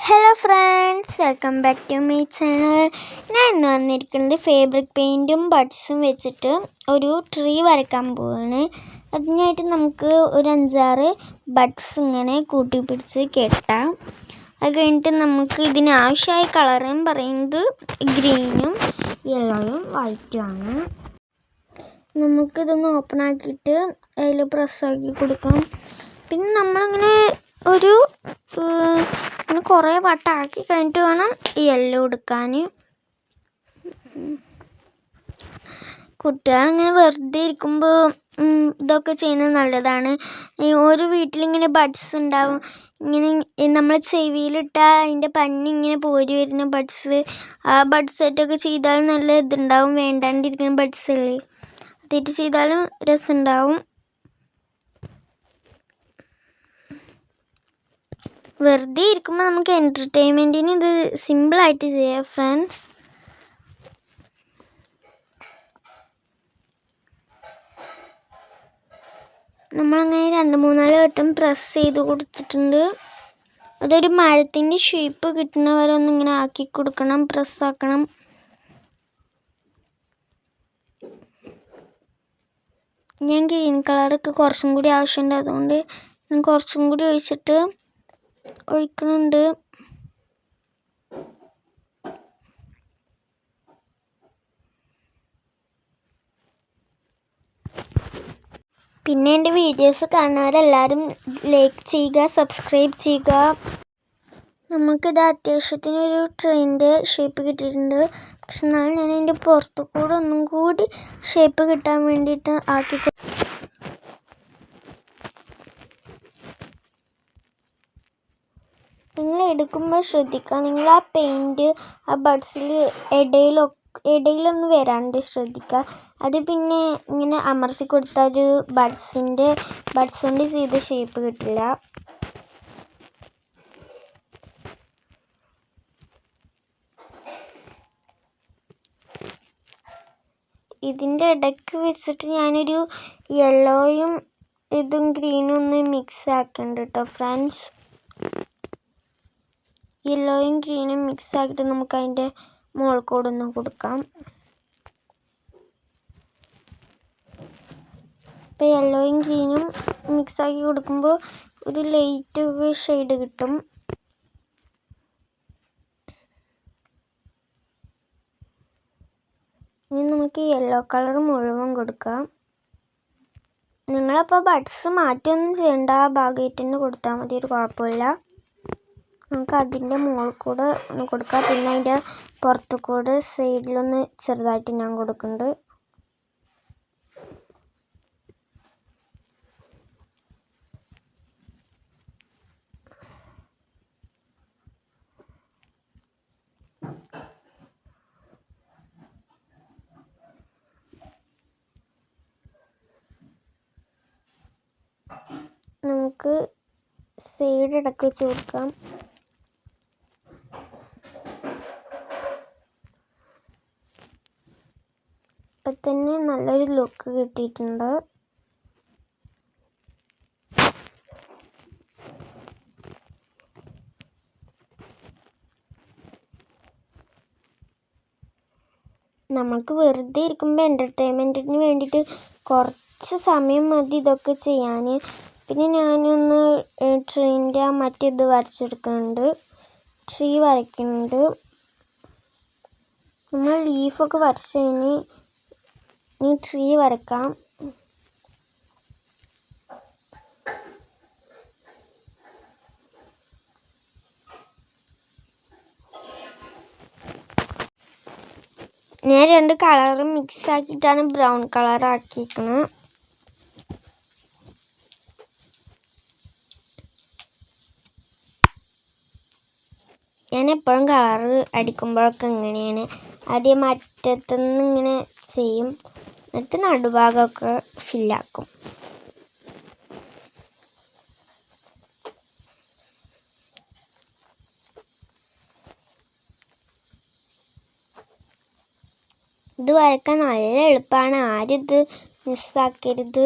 Hello friends, welcome back to my channel. ഞാൻ ഇന്ന് വന്നിരിക്കുന്നത് ഫേബ്രിക് പെയിൻറ്റും ബഡ്സും വെച്ചിട്ട് ഒരു ട്രീ വരയ്ക്കാൻ പോവുകയാണ്. അതിനായിട്ട് നമുക്ക് ഒരു 5-6 ബഡ്സ് ഇങ്ങനെ കൂട്ടിപ്പിടിച്ച് കെട്ടാം. അത് കഴിഞ്ഞിട്ട് നമുക്ക് ഇതിനാവശ്യമായ കളറും പറയുന്നത് ഗ്രീനും യെല്ലോയും വൈറ്റും ആണ്. നമുക്കിതൊന്ന് ഓപ്പൺ ആക്കിയിട്ട് അതിൽ പ്രസ്സാക്കി കൊടുക്കാം. പിന്നെ നമ്മളിങ്ങനെ ഒരു കുറേ വട്ടാക്കി കഴിഞ്ഞിട്ട് വേണം ഈ യെല്ലോ എടുക്കാൻ. കുട്ടികളിങ്ങനെ വെറുതെ ഇരിക്കുമ്പോൾ ഇതൊക്കെ ചെയ്യുന്നത് നല്ലതാണ്. ഒരു വീട്ടിലിങ്ങനെ ബഡ്സ് ഉണ്ടാവും. ഇങ്ങനെ നമ്മൾ ചെവിയിലിട്ടാൽ അതിൻ്റെ പഞ്ഞി ഇങ്ങനെ പോരി വരുന്ന ബഡ്സ്, ആ ബഡ്സ് സെറ്റൊക്കെ ചെയ്താലും നല്ല ഇതുണ്ടാവും. വേണ്ടാണ്ടിരിക്കുന്ന ബഡ്സ് അല്ലേ, അതായിട്ട് ചെയ്താലും രസമുണ്ടാവും. വെറുതെ ഇരിക്കുമ്പോൾ നമുക്ക് എൻ്റർടൈൻമെൻറ്റിന് ഇത് സിമ്പിളായിട്ട് ചെയ്യാം ഫ്രണ്ട്സ്. നമ്മളങ്ങനെ 2-3 വട്ടം പ്രസ് ചെയ്ത് കൊടുത്തിട്ടുണ്ട്. അതൊരു മരത്തിൻ്റെ ഷേപ്പ് കിട്ടുന്നവരെ ഒന്നിങ്ങനെ ആക്കി കൊടുക്കണം, പ്രസ്സാക്കണം. ഞാൻ ഗ്രീൻ കളറൊക്കെ കുറച്ചും കൂടി ആവശ്യമുണ്ട്, അതുകൊണ്ട് ഞാൻ കുറച്ചും കൂടി ഒഴിക്കുന്നുണ്ട്. പിന്നെ എൻ്റെ വീഡിയോസ് കാണുന്നവരെല്ലാവരും ലൈക്ക് ചെയ്യുക, സബ്സ്ക്രൈബ് ചെയ്യുക. നമുക്കിത് അത്യാവശ്യത്തിനൊരു ട്രെയിനിൻ്റെ ഷേപ്പ് കിട്ടിയിട്ടുണ്ട്. പക്ഷെ എന്നാലും ഞാൻ അതിൻ്റെ പുറത്തു കൂടെ ഒന്നും കൂടി ഷേപ്പ് കിട്ടാൻ വേണ്ടിയിട്ട് ആക്കി. നിങ്ങൾ എടുക്കുമ്പോൾ ശ്രദ്ധിക്കുക, നിങ്ങൾ ആ പെയിൻറ്റ് ആ ബഡ്സിൽ ഇടയിലൊന്ന് വരാണ്ട് ശ്രദ്ധിക്കുക. അത് പിന്നെ ഇങ്ങനെ അമർത്തി കൊടുത്താൽ ഒരു ബഡ്സ് കൊണ്ട് ചെയ്ത ഷേപ്പ് കിട്ടില്ല. ഇതിൻ്റെ ഇടയ്ക്ക് വെച്ചിട്ട് ഞാനൊരു യെല്ലോയും ഇതും ഗ്രീനും ഒന്ന് മിക്സ് ആക്കുന്നുണ്ട് കേട്ടോ ഫ്രണ്ട്സ്. യെല്ലോയും ഗ്രീനും മിക്സ് ആക്കിയിട്ട് നമുക്ക് അതിൻ്റെ മുകൾ കൂടൊന്ന് കൊടുക്കാം. ഇപ്പോൾ യെല്ലോയും ഗ്രീനും മിക്സ് ആക്കി കൊടുക്കുമ്പോൾ ഒരു ലൈറ്റ് ഷെയ്ഡ് കിട്ടും. ഇനി നമുക്ക് യെല്ലോ കളർ മുഴുവൻ കൊടുക്കാം. നിങ്ങളപ്പോൾ ബഡ്സ് മാറ്റമൊന്നും ചെയ്യേണ്ട, ആ ഭാഗമായിട്ട് തന്നെ കൊടുത്താൽ മതി, ഒരു കുഴപ്പമില്ല. നമുക്ക് അതിൻ്റെ മുകളിൽ കൂടെ ഒന്ന് കൊടുക്കാം. പിന്നെ അതിൻ്റെ പുറത്തു കൂടെ സൈഡിലൊന്ന് ചെറുതായിട്ട് ഞാൻ കൊടുക്കുന്നുണ്ട്. നമുക്ക് സൈഡ് ഇടയ്ക്ക് വെച്ച് കൊടുക്കാം. ഇപ്പം തന്നെ നല്ലൊരു ലുക്ക് കിട്ടിയിട്ടുണ്ട്. നമുക്ക് വെറുതെ ഇരിക്കുമ്പോൾ എൻ്റർടൈൻമെൻറ്റിന് വേണ്ടിയിട്ട് കുറച്ച് സമയം മതി ഇതൊക്കെ ചെയ്യാൻ. പിന്നെ ഞാനൊന്ന് ട്രീൻ്റെ മറ്റേത് വരച്ചെടുക്കുന്നുണ്ട്, ട്രീ വരയ്ക്കുന്നുണ്ട്. നമ്മൾ ലീഫൊക്കെ വരച്ച് കഴിഞ്ഞ് ഇനി ട്രീ വരക്കാം. ഞാൻ 2 കളറും മിക്സ് ആക്കിയിട്ടാണ് ബ്രൗൺ കളർ ആക്കിയിരിക്കുന്നത്. ഞാൻ എപ്പോഴും കളറ് അടിക്കുമ്പോഴൊക്കെ ഇങ്ങനെയാണ്. ആദ്യം അറ്റത്തുനിന്ന് ഇങ്ങനെ ചെയ്യും, എന്നിട്ട് നടുഭാഗമൊക്കെ ഫില്ലാക്കും. ഇത് വരയ്ക്കാൻ നല്ല എളുപ്പമാണ്, ആരും ഇത് മിസ്സാക്കരുത്.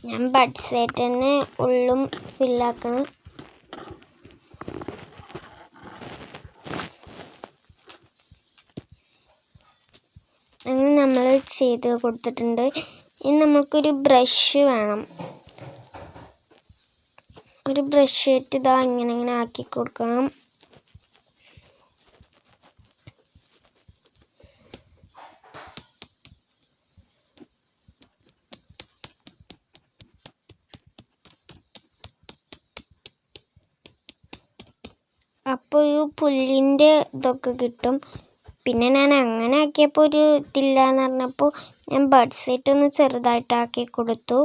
ഞാൻ ബഡ്സ് ആയിട്ട് തന്നെ ഉള്ളും ഫില്ലാക്കണം. അങ്ങനെ നമ്മൾ ചെയ്ത് കൊടുത്തിട്ടുണ്ട്. ഇനി നമ്മൾക്കൊരു ബ്രഷ് വേണം. ഒരു ബ്രഷ് ആയിട്ട് ഇതാ ഇങ്ങനെ ആക്കി കൊടുക്കണം. അപ്പോൾ ഈ പുല്ലിൻ്റെ ഇതൊക്കെ കിട്ടും. പിന്നെ ഞാൻ അങ്ങനെ ആക്കിയപ്പോൾ ഒരു ഇതില്ല എന്ന് പറഞ്ഞപ്പോൾ ഞാൻ ബഡ് സെറ്റ് ഒന്ന് ചെറുതായിട്ടാക്കി കൊടുത്തു.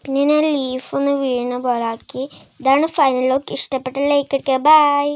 പിന്നെ ഞാൻ ലീഫ് ഒന്ന് വീഴുന്ന പോലെ ആക്കി. ഇതാണ് ഫൈനൽ ലുക്ക്. ഇഷ്ടപ്പെട്ട ലൈക്ക് അടിക്കുക. ബൈ.